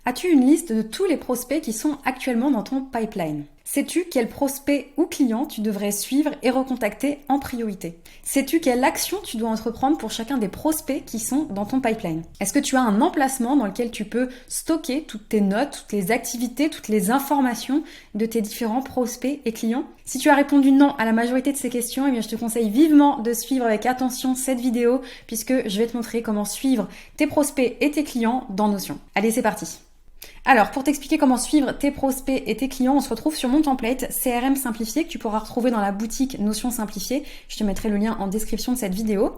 As-tu une liste de tous les prospects qui sont actuellement dans ton pipeline? Sais-tu quel prospect ou client tu devrais suivre et recontacter en priorité? Sais-tu quelle action tu dois entreprendre pour chacun des prospects qui sont dans ton pipeline? Est-ce que tu as un emplacement dans lequel tu peux stocker toutes tes notes, toutes les activités, toutes les informations de tes différents prospects et clients? Si tu as répondu non à la majorité de ces questions, eh bien je te conseille vivement de suivre avec attention cette vidéo puisque je vais te montrer comment suivre tes prospects et tes clients dans Notion. Allez, c'est parti! Alors, pour t'expliquer comment suivre tes prospects et tes clients, on se retrouve sur mon template CRM simplifié que tu pourras retrouver dans la boutique Notion simplifiée. Je te mettrai le lien en description de cette vidéo.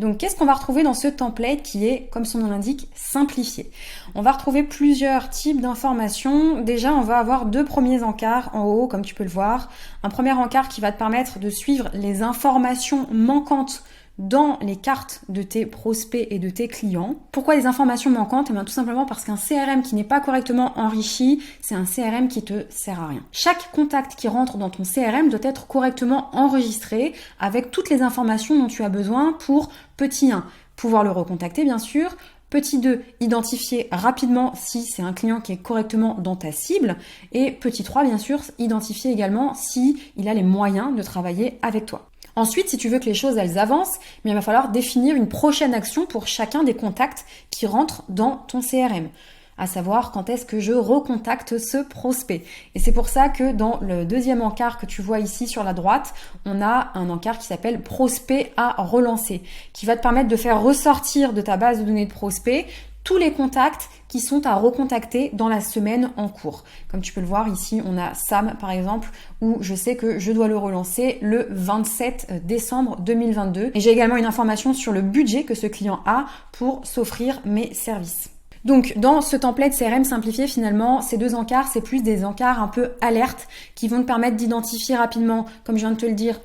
Donc, qu'est-ce qu'on va retrouver dans ce template qui est, comme son nom l'indique, simplifié? On va retrouver plusieurs types d'informations. Déjà, on va avoir deux premiers encarts en haut, comme tu peux le voir. Un premier encart qui va te permettre de suivre les informations manquantes dans les cartes de tes prospects et de tes clients. Pourquoi les informations manquantes? Eh bien, tout simplement parce qu'un CRM qui n'est pas correctement enrichi, c'est un CRM qui te sert à rien. Chaque contact qui rentre dans ton CRM doit être correctement enregistré avec toutes les informations dont tu as besoin pour, petit 1, pouvoir le recontacter bien sûr. Petit 2, identifier rapidement si c'est un client qui est correctement dans ta cible. Et petit 3, bien sûr, identifier également si il a les moyens de travailler avec toi. Ensuite, si tu veux que les choses elles avancent, il va falloir définir une prochaine action pour chacun des contacts qui rentrent dans ton CRM. À savoir quand est-ce que je recontacte ce prospect. Et c'est pour ça que dans le deuxième encart que tu vois ici sur la droite, on a un encart qui s'appelle prospect à relancer, qui va te permettre de faire ressortir de ta base de données de prospects tous les contacts qui sont à recontacter dans la semaine en cours. Comme tu peux le voir ici, on a Sam par exemple, où je sais que je dois le relancer le 27 décembre 2022. Et j'ai également une information sur le budget que ce client a pour s'offrir mes services. Donc, dans ce template CRM simplifié, finalement, ces deux encarts, c'est plus des encarts un peu alertes qui vont te permettre d'identifier rapidement, comme je viens de te le dire,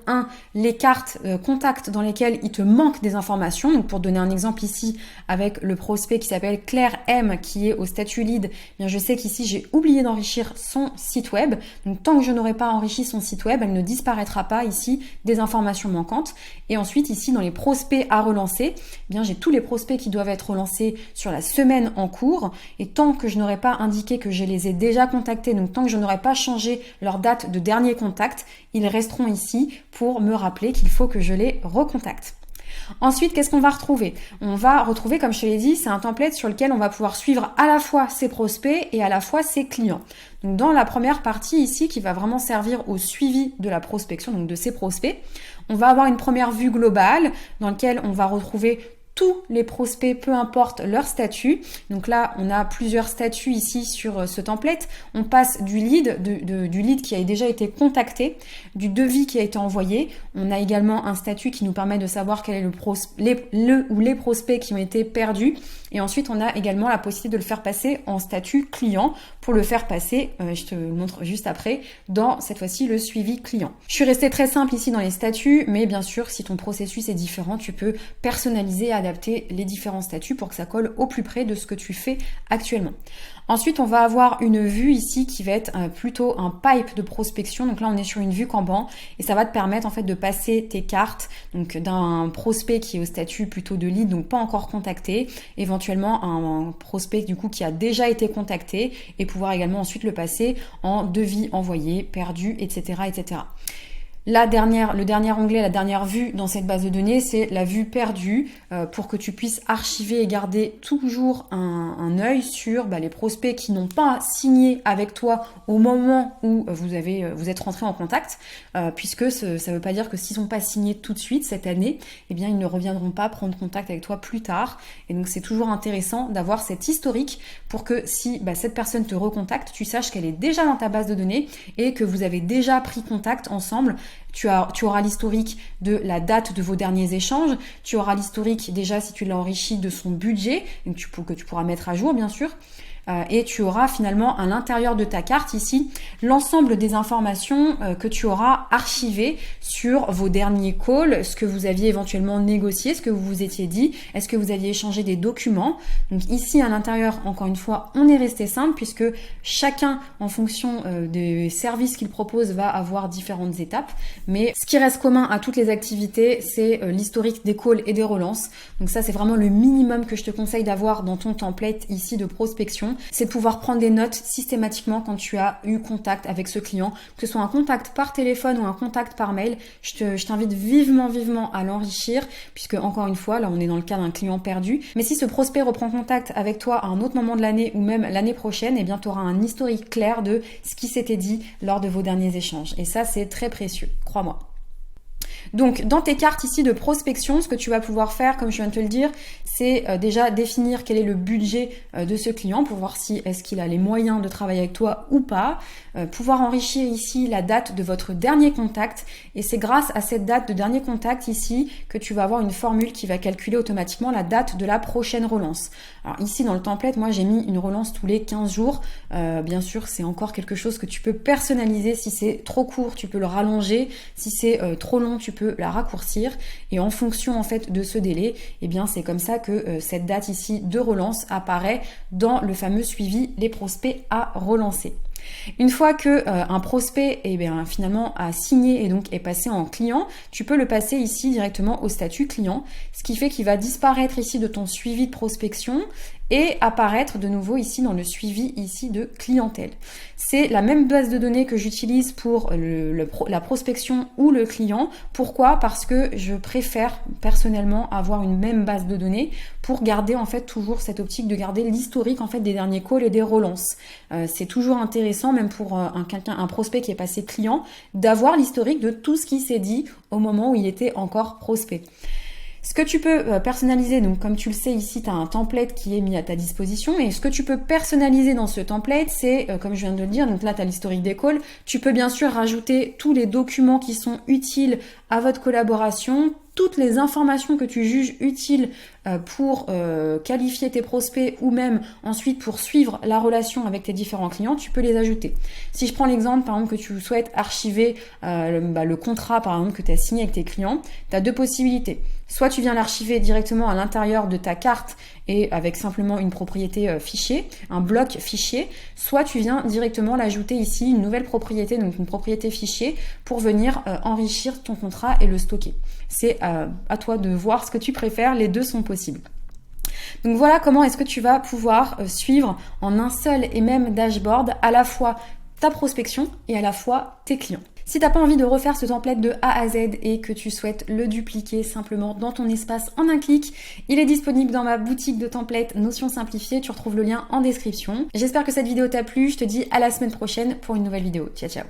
les cartes contacts dans lesquelles il te manque des informations. Donc, pour donner un exemple ici, avec le prospect qui s'appelle Claire M, qui est au statut lead, eh bien, je sais qu'ici, j'ai oublié d'enrichir son site web. Donc, tant que je n'aurai pas enrichi son site web, elle ne disparaîtra pas ici des informations manquantes. Et ensuite, ici, dans les prospects à relancer, eh bien, j'ai tous les prospects qui doivent être relancés sur la semaine en cours, et tant que je n'aurai pas indiqué que je les ai déjà contactés, donc tant que je n'aurai pas changé leur date de dernier contact, ils resteront ici pour me rappeler qu'il faut que je les recontacte. Ensuite, qu'est-ce qu'on va retrouver? On va retrouver, comme je te l'ai dit, c'est un template sur lequel on va pouvoir suivre à la fois ses prospects et à la fois ses clients. Donc dans la première partie ici, qui va vraiment servir au suivi de la prospection, donc de ses prospects, on va avoir une première vue globale dans laquelle on va retrouver tous les prospects, peu importe leur statut. Donc là, on a plusieurs statuts ici sur ce template. On passe du lead, du lead qui a déjà été contacté, du devis qui a été envoyé. On a également un statut qui nous permet de savoir quel est les prospects qui ont été perdus. Et ensuite, on a également la possibilité de le faire passer en statut client pour le faire passer, je te le montre juste après, dans cette fois-ci le suivi client. Je suis restée très simple ici dans les statuts, mais bien sûr, si ton processus est différent, tu peux personnaliser et adapter les différents statuts pour que ça colle au plus près de ce que tu fais actuellement. Ensuite, on va avoir une vue ici qui va être plutôt un pipe de prospection. Donc là, on est sur une vue Kanban et ça va te permettre en fait de passer tes cartes donc d'un prospect qui est au statut plutôt de lead, donc pas encore contacté, éventuellement un prospect du coup qui a déjà été contacté et pouvoir également ensuite le passer en devis envoyé, perdu, etc., etc. Le dernier onglet, la dernière vue dans cette base de données, c'est la vue perdue pour que tu puisses archiver et garder toujours un œil sur les prospects qui n'ont pas signé avec toi au moment où vous êtes rentré en contact, puisque ça ne veut pas dire que s'ils n'ont pas signé tout de suite cette année, eh bien ils ne reviendront pas prendre contact avec toi plus tard. Et donc c'est toujours intéressant d'avoir cet historique pour que si cette personne te recontacte, tu saches qu'elle est déjà dans ta base de données et que vous avez déjà pris contact ensemble. Tu auras l'historique de la date de vos derniers échanges, tu auras l'historique déjà si tu l'as enrichi de son budget, que tu pourras mettre à jour bien sûr, et tu auras finalement à l'intérieur de ta carte ici l'ensemble des informations que tu auras archivées sur vos derniers calls, ce que vous aviez éventuellement négocié, ce que vous vous étiez dit, est-ce que vous aviez échangé des documents. Donc ici à l'intérieur, encore une fois, on est resté simple puisque chacun en fonction des services qu'il propose va avoir différentes étapes, mais ce qui reste commun à toutes les activités, c'est l'historique des calls et des relances. Donc ça, c'est vraiment le minimum que je te conseille d'avoir dans ton template ici de prospection. c'est de pouvoir prendre des notes systématiquement quand tu as eu contact avec ce client, que ce soit un contact par téléphone ou un contact par mail. Je t'invite vivement à l'enrichir, puisque encore une fois, là on est dans le cas d'un client perdu. Mais si ce prospect reprend contact avec toi à un autre moment de l'année ou même l'année prochaine, eh bien tu auras un historique clair de ce qui s'était dit lors de vos derniers échanges. Et ça, c'est très précieux, crois-moi. Donc, dans tes cartes ici de prospection, ce que tu vas pouvoir faire, comme je viens de te le dire, c'est déjà définir quel est le budget de ce client pour voir si est-ce qu'il a les moyens de travailler avec toi ou pas. Pouvoir enrichir ici la date de votre dernier contact. Et c'est grâce à cette date de dernier contact ici que tu vas avoir une formule qui va calculer automatiquement la date de la prochaine relance. Alors ici, dans le template, moi, j'ai mis une relance tous les 15 jours. Bien sûr, c'est encore quelque chose que tu peux personnaliser. Si c'est trop court, tu peux le rallonger. Si c'est trop long, tu peux la raccourcir. Et en fonction, en fait, de ce délai, eh bien, c'est comme ça que cette date ici de relance apparaît dans le fameux suivi les prospects à relancer. Une fois que un prospect finalement a signé et donc est passé en client, tu peux le passer ici directement au statut client, ce qui fait qu'il va disparaître ici de ton suivi de prospection et apparaître de nouveau ici dans le suivi ici de clientèle. C'est la même base de données que j'utilise pour la prospection ou le client. Pourquoi ? Parce que je préfère personnellement avoir une même base de données pour garder en fait toujours cette optique de garder l'historique en fait des derniers calls et des relances. C'est toujours intéressant, même pour un prospect qui est passé client, d'avoir l'historique de tout ce qui s'est dit au moment où il était encore prospect. Ce que tu peux personnaliser, donc comme tu le sais ici, tu as un template qui est mis à ta disposition, et ce que tu peux personnaliser dans ce template, c'est, comme je viens de le dire, donc là tu as l'historique des calls, tu peux bien sûr rajouter tous les documents qui sont utiles à votre collaboration, toutes les informations que tu juges utiles pour qualifier tes prospects ou même ensuite pour suivre la relation avec tes différents clients, tu peux les ajouter. Si je prends l'exemple par exemple que tu souhaites archiver le contrat par exemple que tu as signé avec tes clients, tu as deux possibilités. Soit tu viens l'archiver directement à l'intérieur de ta carte et avec simplement une propriété fichier, un bloc fichier, soit tu viens directement l'ajouter ici, une nouvelle propriété, donc une propriété fichier, pour venir enrichir ton contrat et le stocker. C'est à toi de voir ce que tu préfères, les deux sont possibles. Donc voilà comment est-ce que tu vas pouvoir suivre en un seul et même dashboard à la fois ta prospection et à la fois tes clients. Si t'as pas envie de refaire ce template de A à Z et que tu souhaites le dupliquer simplement dans ton espace en un clic, il est disponible dans ma boutique de templates Notion Simplifiée. Tu retrouves le lien en description. J'espère que cette vidéo t'a plu. Je te dis à la semaine prochaine pour une nouvelle vidéo. Ciao, ciao.